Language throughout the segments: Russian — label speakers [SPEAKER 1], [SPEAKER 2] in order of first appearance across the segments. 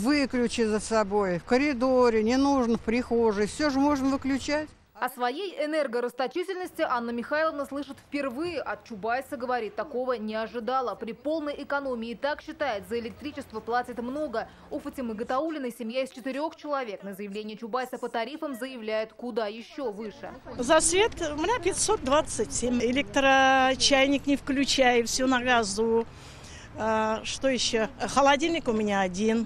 [SPEAKER 1] Выключи за собой, в коридоре, не нужно в прихожей, все же можно выключать.
[SPEAKER 2] О своей энергорасточительности Анна Михайловна слышит впервые. От Чубайса, говорит, такого не ожидала. При полной экономии, так считает, за электричество платит много. У Фатимы Гатауллиной семья из 4 человек. На заявление Чубайса по тарифам заявляет куда еще выше.
[SPEAKER 3] За свет у меня 527. Электрочайник не включаю, все на газу. Что еще? Холодильник у меня один.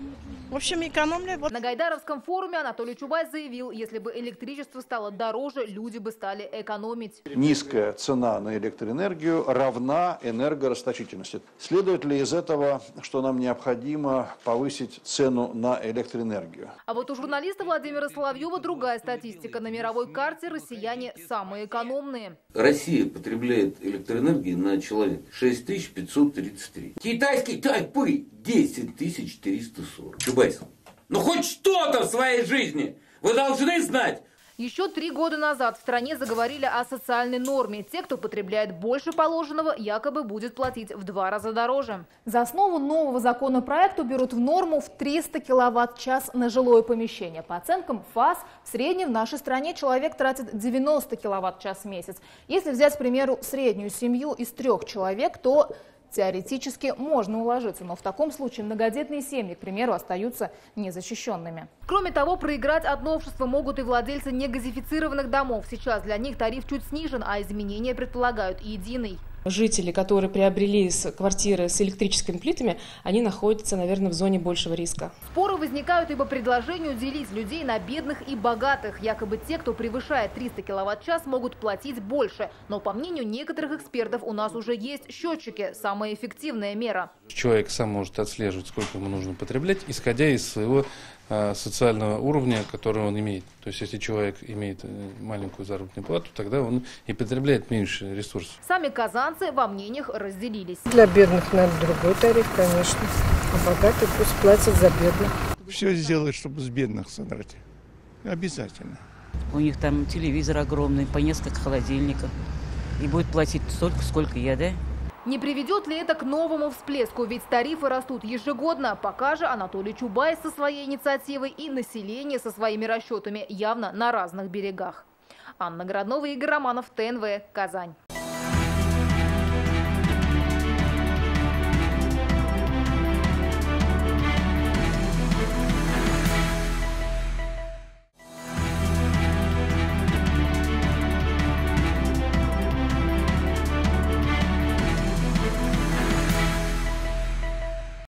[SPEAKER 3] В общем, экономлю.
[SPEAKER 2] На Гайдаровском форуме Анатолий Чубайс заявил, если бы электричество стало дороже, люди бы стали экономить.
[SPEAKER 4] Низкая цена на электроэнергию равна энергорасточительности. Следует ли из этого, что нам необходимо повысить цену на электроэнергию?
[SPEAKER 2] А вот у журналиста Владимира Соловьева другая статистика. На мировой карте россияне самые экономные.
[SPEAKER 5] Россия потребляет электроэнергии на человека 6533. Китайский тайпы 10340. Чубайс, ну хоть что-то в своей жизни вы должны знать.
[SPEAKER 2] Еще 3 года назад в стране заговорили о социальной норме. Те, кто потребляет больше положенного, якобы будет платить в 2 раза дороже. За основу нового законопроекта берут в норму в 300 киловатт-час на жилое помещение. По оценкам ФАС, в среднем в нашей стране человек тратит 90 киловатт-час в месяц. Если взять, к примеру, среднюю семью из 3 человек, то теоретически можно уложиться, но в таком случае многодетные семьи, к примеру, остаются незащищенными. Кроме того, проиграть от новшества могут и владельцы негазифицированных домов. Сейчас для них тариф чуть снижен, а изменения предполагают единый.
[SPEAKER 6] Жители, которые приобрели квартиры с электрическими плитами, они находятся, наверное, в зоне большего риска.
[SPEAKER 2] Споры возникают и по предложению делить людей на бедных и богатых. Якобы те, кто превышает 300 киловатт-час, могут платить больше. Но по мнению некоторых экспертов, у нас уже есть счетчики. Самая эффективная мера.
[SPEAKER 7] Человек сам может отслеживать, сколько ему нужно потреблять, исходя из своего социального уровня, который он имеет. То есть, если человек имеет маленькую заработную плату, тогда он и потребляет меньше ресурсов.
[SPEAKER 2] Сами казанцы во мнениях разделились.
[SPEAKER 8] Для бедных надо другой тариф, конечно. А богатые пусть платят за бедных.
[SPEAKER 9] Все сделать, чтобы с бедных содрать. Обязательно.
[SPEAKER 10] У них там телевизор огромный, по несколько холодильников. И будет платить столько, сколько я, да?
[SPEAKER 2] Не приведет ли это к новому всплеску? Ведь тарифы растут ежегодно. Пока же Анатолий Чубайс со своей инициативой и население со своими расчетами явно на разных берегах. Анна Городнова, Игорь Романов, ТНВ, Казань.